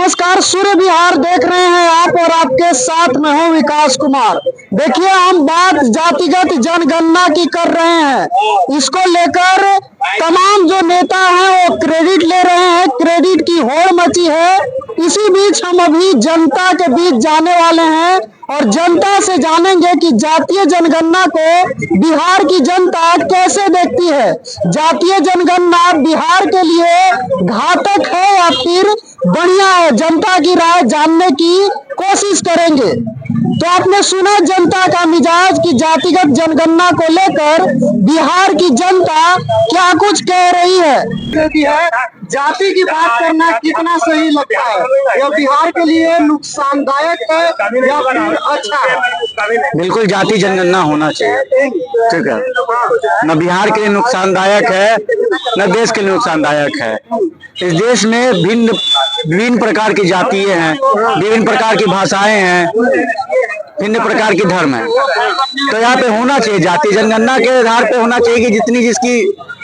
नमस्कार, सूर्य विहार देख रहे हैं आप और आपके साथ में हूं विकास कुमार। देखिए, हम बात जातिगत जनगणना की कर रहे हैं। इसको लेकर तमाम जो नेता हैं वो क्रेडिट ले रहे हैं, क्रेडिट की होड़ मची है। इसी बीच हम अभी जनता के बीच जाने वाले हैं और जनता से जानेंगे कि जातीय जनगणना को बिहार की जनता कैसे देखती है। जातीय जनगणना बिहार के लिए घातक है या फिर बढ़िया है, जनता की राय जानने की कोशिश करेंगे। तो आपने सुना जनता का मिजाज कि जातिगत जनगणना को लेकर बिहार की जनता क्या कुछ कह रही है। जाति की बात करना कितना सही लगता है? यह बिहार के लिए नुकसानदायक है या फिर अच्छा है? बिल्कुल जाति जनगणना होना चाहिए, ठीक है। न बिहार के लिए नुकसानदायक है न देश के लिए नुकसानदायक है। इस देश में विभिन्न प्रकार की जातियां हैं, विभिन्न प्रकार की भाषाएं हैं, भिन्न प्रकार के धर्म है। तो यहाँ पे होना चाहिए, जाति जनगणना के आधार पे होना चाहिए कि जितनी जिसकी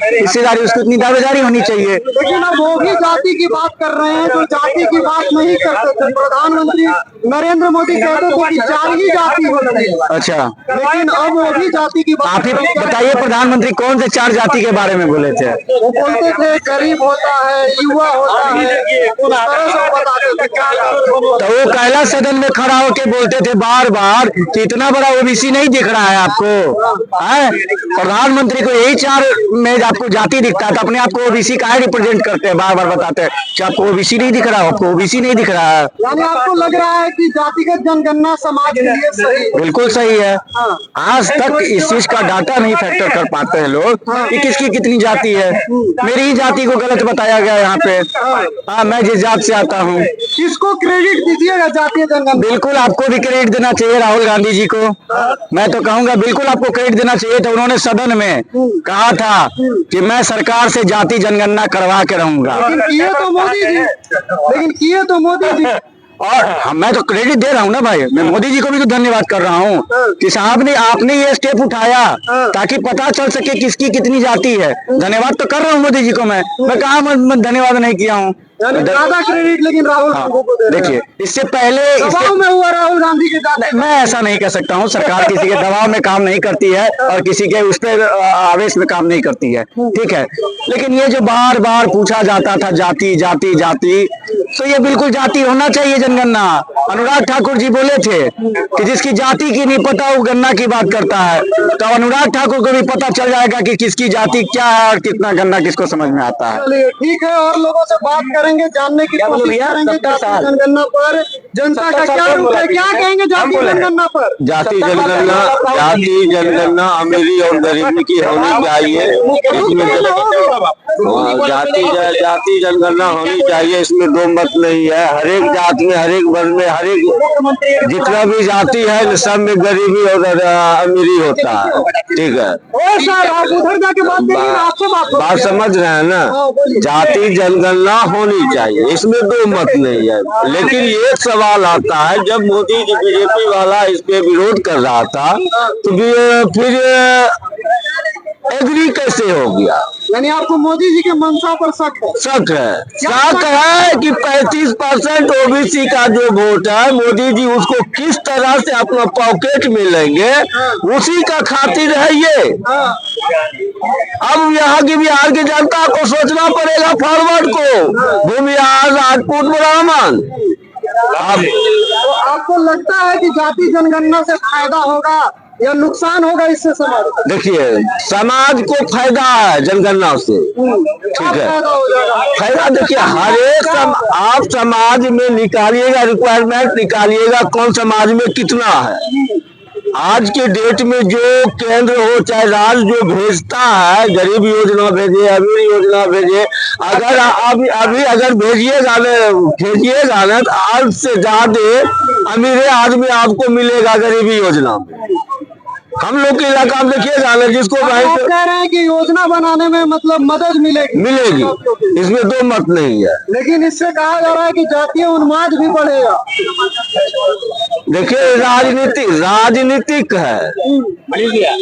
हिस्सेदारी उसकी उतनी दावेदारी होनी चाहिए। लेकिन अब वो भी जाति की बात कर रहे हैं जो जाति की बात नहीं करते थे। प्रधानमंत्री नरेंद्र मोदी कहते थे कि 4 ही जाति होती है। अच्छा, लेकिन अब वो भी जाति की बात। आप ही बताइए, प्रधानमंत्री कौन से 4 जाति के बारे में बोले थे? वो बोलते थे गरीब होता है, युवा होता है, उस तरह से बताते थे। तो वो कैलाश सदन में खड़ा होके बोलते थे बार बार कि इतना बड़ा ओबीसी नहीं दिख रहा है आपको, है? प्रधानमंत्री को यही 4 में आपको जाति दिखता है, तो अपने आप को ओबीसी का रिप्रेजेंट करते हैं, बार बार बताते हैं कि आपको ओबीसी नहीं दिख रहा है, आपको ओबीसी नहीं दिख रहा है। यानी आपको लग रहा है कि जातिगत जनगणना समाज के लिए सही? बिल्कुल सही है। आज तक इस चीज का डाटा नहीं फैक्टर कर पाते हैं लोग कि किसकी कितनी जाति है। मेरी ही जाति को गलत बताया गया यहाँ पे। हाँ, मैं जिस जात से आता हूँ। किसको क्रेडिट दीजिएगा जातीय जनगणना? बिल्कुल आपको भी क्रेडिट देना चाहिए, राहुल गांधी जी को। मैं तो कहूँगा बिल्कुल आपको क्रेडिट देना चाहिए। तो उन्होंने सदन में कहा था कि मैं सरकार से जाति जनगणना करवा के रहूंगा। लेकिन किए तो मोदी जी। और मैं तो क्रेडिट दे रहा हूँ ना भाई, मैं मोदी जी को भी तो धन्यवाद कर रहा हूँ कि साहब ने आपने ये स्टेप उठाया ताकि पता चल सके किसकी कितनी जाति है। धन्यवाद तो कर रहा हूँ मोदी जी को। मैं कहा मैं धन्यवाद नहीं किया हूँ। ज्यादा क्रेडिट लेकिन राहुल गांधी को दे रहे हैं। देखिए, इससे पहले दबाव में हुआ राहुल गांधी के साथ। मैं ऐसा नहीं कह सकता हूँ। सरकार किसी के दबाव में काम नहीं करती है और किसी के उस पर आवेश में काम नहीं करती है, ठीक है। लेकिन ये जो बार बार पूछा जाता था जाति जाति जाति, तो ये बिल्कुल जाति होना चाहिए जनगणना। अनुराग ठाकुर जी बोले थे कि जिसकी जाति की नहीं पता वो गन्ना की बात करता है। तो अनुराग ठाकुर को भी पता चल जाएगा कि किसकी जाति क्या है और कितना गन्ना किसको समझ में आता है। चलिए ठीक है, और लोगों से बात करेंगे, जानने की कोशिश करेंगे जातीय जनगणना पर जनता का क्या रुख है। क्या कहेंगे जातीय जनगणना पर? जाति जनगणना अमीरी और गरीबी की होनी चाहिए। इसमें जाति जनगणना होनी चाहिए, इसमें दो मत नहीं है। हर एक जात में, हर एक वर्ग में, हर एक जितना भी जाति है सब में गरीबी और अमीरी होता है, ठीक है। आप उधर जाके बात समझ रहे हैं ना? जाति जनगणना होनी चाहिए, इसमें दो मत नहीं है। लेकिन ये सवाल आता है, जब मोदी जी बीजेपी वाला इस पे विरोध कर रहा था तो फिर एग्री कैसे हो गया? यानी आपको मोदी जी के मंशा पर शक है? शक है कि 35% ओबीसी का जो वोट है, मोदी जी उसको किस तरह से अपना पॉकेट में लेंगे, उसी का खातिर है ये। अब यहाँ की बिहार की जनता को सोचना पड़ेगा फॉरवर्ड को, भूमिहार राजपूत ब्राह्मण। तो आपको लगता है कि जाति जनगणना से फायदा होगा या नुकसान होगा इससे समाज? देखिए, समाज को फायदा है जनगणना से, ठीक है। फायदा देखिए, हर एक आप समाज में निकालिएगा, रिक्वायरमेंट निकालिएगा कौन समाज में कितना है। आज के डेट में जो केंद्र हो चाहे राज्य जो भेजता है, गरीब योजना भेजे, अमीर योजना भेजे, अगर अभी अगर भेजिएगा ना तो आज से ज्यादा अमीर आदमी आपको मिलेगा गरीबी योजना में। हम लोग के इलाका में देखिएगा ना, जिसको भाई आप कह रहे हैं कि योजना बनाने में मतलब मदद मिलेगी मिलेगी, इसमें दो मत नहीं है। लेकिन इससे कहा जा रहा है कि जातीय उन्माद भी बढ़ेगा। देखिए राजनीतिक है,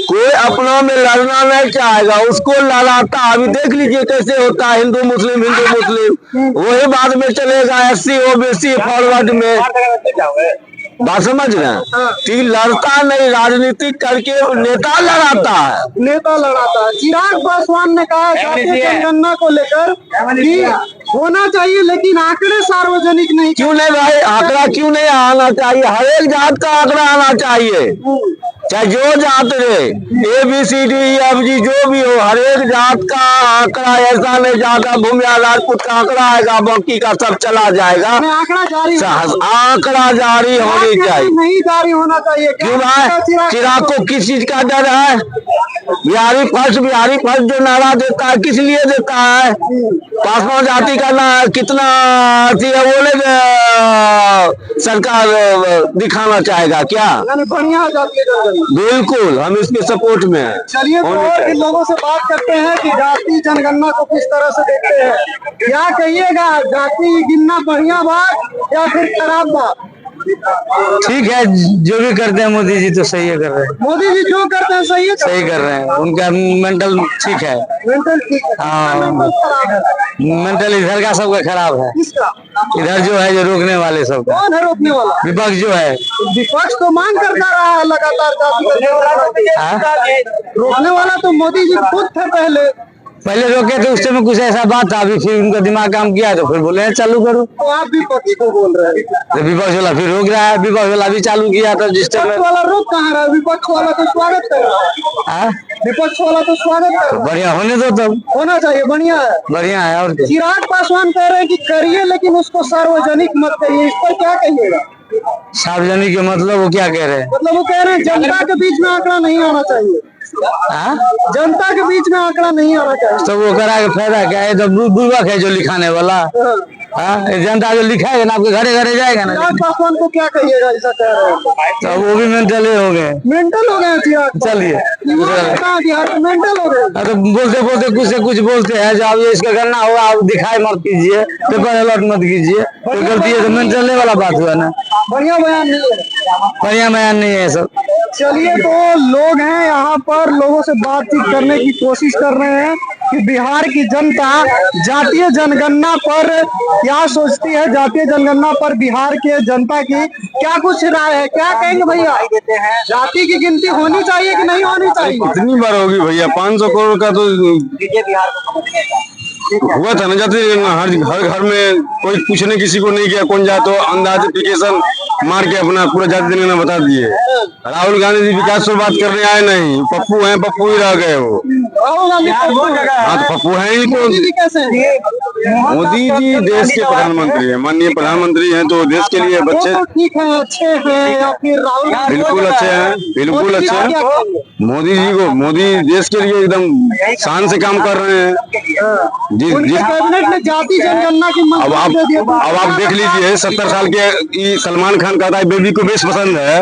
कोई अपनों में लड़ना नहीं चाहेगा, उसको लड़ाता। अभी देख लीजिए कैसे होता है हिंदू मुस्लिम, वही बाद में चलेगा SC OBC फॉरवर्ड में। बात समझ रहे हैं? लड़ता नहीं, राजनीतिक करके नेता लड़ाता है। नेता लड़ाता है। चिराग पासवान ने कहा जातीय जनगणना को लेकर कि होना चाहिए, लेकिन आंकड़े सार्वजनिक नहीं। क्यों नहीं भाई, आंकड़ा क्यों नहीं आना चाहिए? हर एक जात का आंकड़ा आना चाहिए, चाहे जो जात रहे, ABCDEFG जो भी हो, हर एक जात का आंकड़ा। ऐसा नहीं जाता भूमिया राजपूत का आंकड़ा आएगा, बाकी का सब चला जाएगा। आंकड़ा जारी आंकड़ा जारी होनी चाहिए। नहीं जारी होना चाहिए। क्यों भाई? चिराग को किस चीज का डर है? बिहारी फर्स्ट जो नारा देता है, किस लिए देता है? पासवान जाति का ना कितना बोले सरकार दिखाना चाहेगा क्या? बढ़िया जातीय जनगणना, बिल्कुल हम इसके सपोर्ट में हैं। चलिए तो और भी लोगों से बात करते हैं कि जाति जनगणना को किस तरह से देखते हैं। क्या कहिएगा, जाति गिनना बढ़िया बात या फिर खराब बात? ठीक है, जो भी करते हैं मोदी जी तो सही है कर रहे हैं। मोदी जी जो करते हैं सही है, सही कर रहे हैं, उनका मेंटल ठीक है। मेंटल ठीक है। हाँ। मेंटल खराब है। मेंटल इधर का सबका खराब है, किसका? इधर जो है जो रोकने वाले सबका, कौन है रोकने वाला? विपक्ष जो है। विपक्ष तो मांग करता रहा है लगातार रोकने वाला तो मोदी जी खुद थे। पहले रोके थे, उस समय कुछ ऐसा बात था, अभी फिर उनका दिमाग काम किया तो फिर बोले हैं चालू करो। तो आप विपक्ष को बोल रहे हैं, विपक्ष वाला फिर रोक रहा है, विपक्ष वाला भी चालू किया था जिस टाइम। विपक्ष वाला रोक कहाँ रहा है? विपक्ष वाला तो स्वागत कर रहा है। विपक्ष वाला तो स्वागत कर रहा है। बढ़िया होने दो, तब होना चाहिए, बढ़िया है, बढ़िया है। और चिराग पासवान कह रहे हैं कि करिए लेकिन उसको सार्वजनिक मत करिए, इस पर क्या कहिएगा? सार्वजनिक के मतलब वो क्या कह रहे हैं? मतलब वो कह रहे हैं जनता के बीच में आंकड़ा नहीं आना चाहिए। जनता के बीच में आंकड़ा नहीं आना चाहिए। तो वो करा के फायदा क्या है? तो बुर्बक है जो लिखाने वाला। जनता जो लिखाएगा ना आपके घरे घरे जाएगा ना। चिराग पासवान को क्या कहिएगा ऐसा कह रहे हैं? तो वो भी मेंटल हो गए, मेंटल हो गए चिराग। चलिए बिहार मेंटल हो गए। तो बोलते बोलते कुछ से कुछ बोलते हैं, जो अब इसका करना होगा आप दिखाई मत कीजिए, पेपर अलॉट मत कीजिए, तो गलती है तो मेंटल वाला बात हुआ ना। बढ़िया बयान नहीं है, बढ़िया बयान नहीं है सब। चलिए तो लोग हैं यहाँ पर, लोगों से बातचीत करने की कोशिश कर रहे हैं कि बिहार की जनता जातीय जनगणना पर क्या सोचती है, जातीय जनगणना पर बिहार के जनता की क्या कुछ राय है। क्या कहेंगे भैया, जाति की गिनती होनी चाहिए कि नहीं होनी चाहिए? कितनी बार होगी भैया? 500 करोड़ का तो हुआ था ना जाति जनगणना। हर घर में कोई पूछने किसी को नहीं किया कौन जातो, अंदाजिफिकेशन मार के अपना पूरा जाति जनगणना बता दिए। राहुल गांधी जी विकास पर बात करने आए नहीं, पप्पू हैं, पप्पू ही रह गए वो। हाँ तो पप्पू है ही तो। मोदी जी देश के प्रधानमंत्री हैं, माननीय प्रधानमंत्री हैं, तो देश के लिए बच्चे ठीक है, अच्छे हैं या फिर राहुल बिल्कुल अच्छे हैं, बिल्कुल अच्छे हैं। मोदी जी को, मोदी देश के लिए एकदम शान से काम कर रहे हैं। कैबिनेट ने जाति जनगणना की अब आप देख लीजिए, 70 साल के सलमान खान कहता है बेबी को देश पसंद है,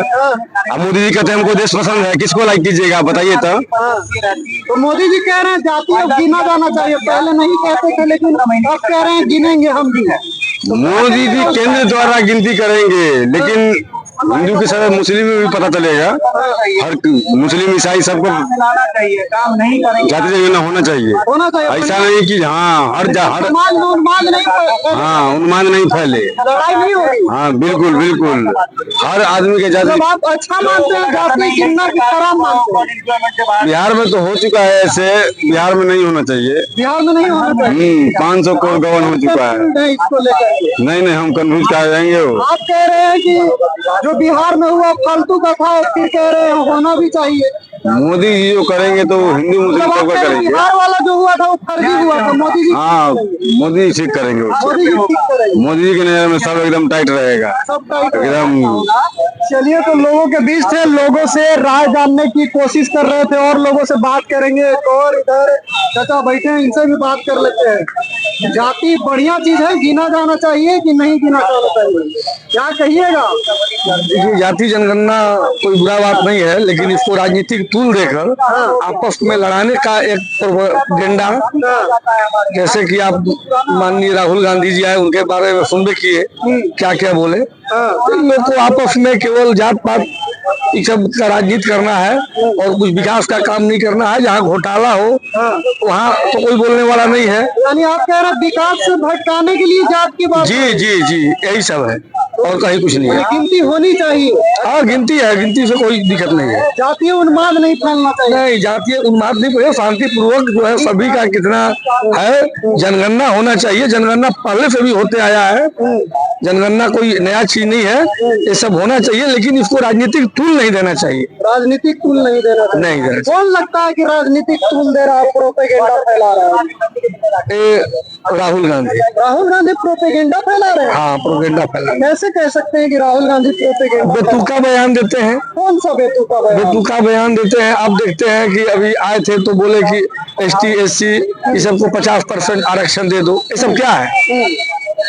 अब मोदी जी कहते हैं हमको देश पसंद है। किसको लाइक कीजिएगा बताइए तो मोदी जी कह रहे हैं जाति अब गिना जाना चाहिए, पहले नहीं कहते थे लेकिन अब कह रहे हैं गिनेंगे हम भी। मोदी जी केंद्र द्वारा गिनती करेंगे, लेकिन हिंदू के साथ मुस्लिम में भी पता चलेगा। हर मुस्लिम ईसाई सबको जाति जनगणना होना चाहिए। ऐसा नहीं कि हाँ उन्माद नहीं फैले। हाँ बिल्कुल बिल्कुल, हर आदमी के जाति। आप अच्छा मानते हैं जाति गिनना की खराब मानते हैं? बिहार में तो हो चुका है ऐसे, बिहार में नहीं होना चाहिए। बिहार में नहीं होना चाहिए। 500 करोड़ गबन हो चुका है। इसको लेकर नहीं हम कन्फ्यूज कर जाएंगे। आप कह रहे हैं कि जो बिहार में हुआ फालतू का था, फिर कह रहे हैं होना भी चाहिए। मोदी जी जो करेंगे तो हिंदू मुस्लिम सबका करेंगे। बिहार वाला जो हुआ था वो फर्जी हुआ था, मोदी जी हाँ मोदी जी ठीक करेंगे। मोदी जी की नजर में सब एकदम टाइट रहेगा, एकदम चलिए, तो लोगों के बीच थे, लोगों से राय जानने की कोशिश कर रहे थे और लोगों से बात करेंगे। एक और इधर चाचा बैठे हैं, इनसे भी बात कर लेते हैं। जाति बढ़िया चीज है, गिना जाना चाहिए कि नहीं गिना जाना चाहिए, क्या कहिएगा? देखिए, जाति जनगणना कोई बुरा बात नहीं है, लेकिन इसको राजनीतिक टूल देकर आपस में लड़ाने का एक प्रोपेगेंडा, जैसे कि आप माननीय राहुल गांधी जी आए, उनके बारे में सुनबे किए क्या क्या बोले। इन लोग को आपस में केवल जात पात ये सब का राजनीति करना है और कुछ विकास का काम नहीं करना है। जहाँ घोटाला हो वहाँ तो कोई बोलने वाला नहीं है। यानी आप कह रहे हैं विकास से भटकाने के लिए जात की बात? जी जी जी, यही सब है और कहीं कुछ नहीं है। गिनती होनी चाहिए। हाँ, गिनती है, गिनती से कोई दिक्कत नहीं है। जातीय उन्माद नहीं फैलना चाहिए। नहीं, जातीय उन्माद नहीं पड़े, शांतिपूर्वक जो है सभी का कितना है, जनगणना होना चाहिए। जनगणना पहले से भी होते आया है, जनगणना कोई नया चीज नहीं है, ये सब होना चाहिए, लेकिन इसको राजनीतिक टूल नहीं देना चाहिए। राजनीतिक टूल नहीं देना चाहिए। नहीं देना चाहिए। कौन लगता है कि राजनीतिक टूल दे रहा है, प्रोपेगेंडा फैला रहा है? ये राहुल गांधी। राहुल गांधी प्रोपेगेंडा फैला रहे हैं? हाँ, प्रोपेगेंडा फैला। कैसे कह सकते हैं कि राहुल गांधी प्रोपेगेंडा? बेतुका बयान देते हैं। कौन सा बेतुका बयान? बेतुका बयान देते हैं। आप देखते हैं कि अभी आए थे तो बोले कि ST SC ये सबको 50% आरक्षण दे दो। ये सब क्या है?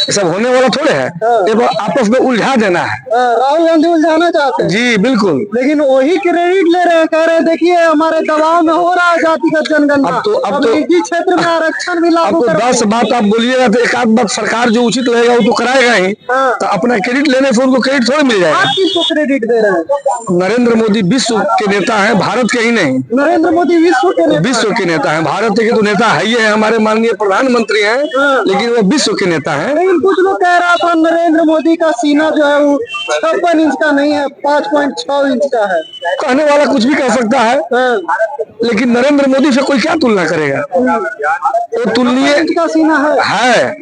ये सब होने वाला थोड़े है, ये आपस में उलझा देना है। राहुल गांधी उलझाना चाहते हैं। जी बिल्कुल। लेकिन वही क्रेडिट ले रहे हैं, कह रहे हैं देखिए हमारे दबाव में हो रहा है जातिगत जनगणना। अब तो निजी क्षेत्र में आरक्षण भी लागू आपको 10 बात आप बोलिएगा तो एक आध बात सरकार जो उचित रहेगा वो तो कराएगा ही। तो अपना क्रेडिट लेने से उनको क्रेडिट थोड़ी मिल जाएगा। आप किसको क्रेडिट दे रहे हैं? नरेंद्र मोदी विश्व के नेता हैं, भारत के ही नहीं। नरेंद्र मोदी विश्व के नेता? विश्व के नेता हैं। भारत के तो नेता है ही है, हमारे माननीय प्रधानमंत्री हैं, लेकिन वो विश्व के नेता हैं। लेकिन कुछ लोग कह रहा था नरेंद्र मोदी का सीना जो है वो 56 इंच का नहीं है, 5.6 इंच का है। कहने वाला कुछ भी कह सकता है, लेकिन नरेंद्र मोदी से कोई क्या तुलना करेगा? वो तुलनीय का सीना है।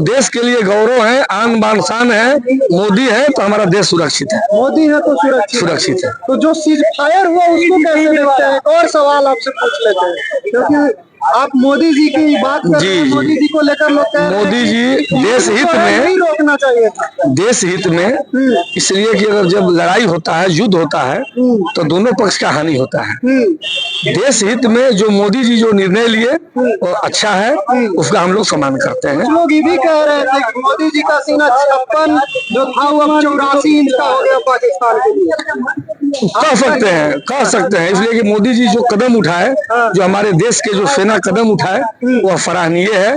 देश के लिए गौरव है, आन बान शान है। मोदी है तो हमारा देश सुरक्षित है। मोदी है तो सुरक्षित है। तो जो सीज फायर हुआ उसको कैसे देखते हैं? एक और सवाल आपसे पूछ लेते हैं, क्योंकि आप मोदी जी की बात कर रहे हैं। मोदी जी को लेकर लोग कह रहे हैं मोदी जी देश हित में नहीं रोकना चाहिए था। देश हित में इसलिए कि अगर जब लड़ाई होता है, युद्ध होता है, तो दोनों पक्ष का हानि होता है। देश हित में जो मोदी जी जो निर्णय लिए वो अच्छा है, उसका हम लोग सम्मान करते हैं। लोग ये भी कह रहे थे कि मोदी जी का सीना 56 जो था वो अब 84 इंच का हो गया पाकिस्तान के लिए। कह सकते हैं इसलिए कि मोदी जी जो कदम उठाए, जो हमारे देश के जो सेना कदम उठाए, वह सराहनीय है।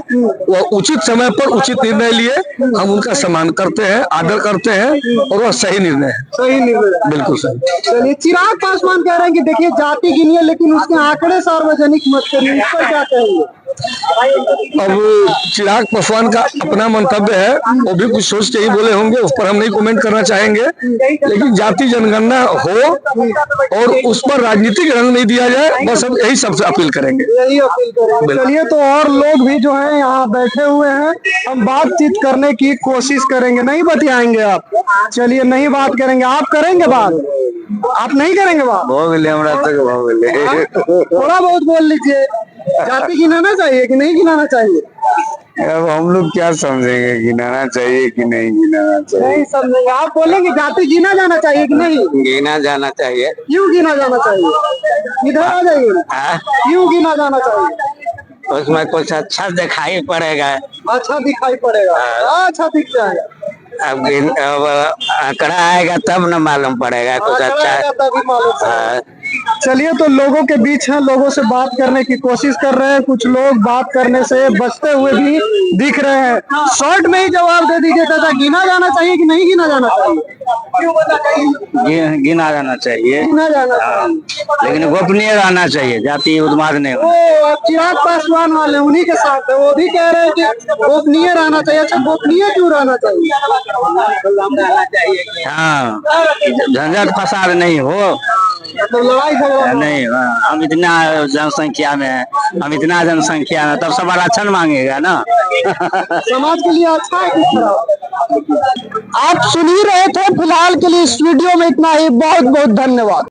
वह उचित समय पर उचित निर्णय लिए, हम उनका सम्मान करते हैं, आदर करते हैं, और वह सही निर्णय है। सही निर्णय, बिल्कुल सही। चलिए, चिराग पासवान कह रहे हैं कि देखिए जाति गिनिए लेकिन उसके आंकड़े सार्वजनिक मत करिए, इस पर क्या कहेंगे? अब चिराग पासवान का अपना मंतव्य है, वो भी कुछ सोच के ही बोले होंगे, उस पर हम नहीं कमेंट करना चाहेंगे। लेकिन जाति जनगणना हो और उस पर राजनीतिक रंग नहीं दिया जाए, बस हम यही सबसे अपील करेंगे। यही अपील करेंगे। चलिए, तो और लोग भी जो हैं यहाँ बैठे हुए हैं, हम बातचीत करने की कोशिश करेंगे। नहीं बतियाएंगे आप? चलिए, नहीं बात करेंगे। आप करेंगे बात? आप नहीं करेंगे बात? थोड़ा बहुत बोल लीजिए। जाति गिनाना चाहिए कि नहीं गिनाना चाहिए? अब हम लोग क्या समझेंगे, गिनाना चाहिए कि नहीं गिनाना चाहिए? नहीं समझेंगे। आप बोलेंगे जाति गिना जाना चाहिए कि नहीं गिना जाना चाहिए। क्यों गिना जाना चाहिए? इधर आ जाइए। क्यों गिना जाना चाहिए? उसमें कुछ अच्छा दिखाई पड़ेगा। अच्छा दिखाई पड़ेगा? अच्छा दिख जाएगा। अब आंकड़ा आएगा तब न मालूम पड़ेगा कुछ अच्छा। तभी मालूम। चलिए, तो लोगों के बीच हैं, लोगों से बात करने की कोशिश कर रहे हैं। कुछ लोग बात करने से बचते हुए भी दिख रहे हैं। शॉर्ट में ही जवाब दे दीजिए चाचा, गिना जाना चाहिए कि नहीं गिना जाना चाहिए? गिना जाना चाहिए, गिना जाना चाहिए, लेकिन गोपनीय रहना चाहिए, जाति उन्माद नहीं होना। वो चिराग पासवान वाले उन्हीं के साथ है, वो भी कह रहे हैं कि गोपनीय रहना चाहिए। अच्छा, गोपनीय क्यों रहना चाहिए? हाँ, झंझट फसाद नहीं हो, मतलब लड़ाई झगड़ा नहीं। हम इतना जनसंख्या में, तब सब आरक्षण मांगेगा ना। समाज के लिए अच्छा है कि खराब? आप सुन ही रहे थे। फिलहाल के लिए इस वीडियो में इतना ही। बहुत बहुत धन्यवाद।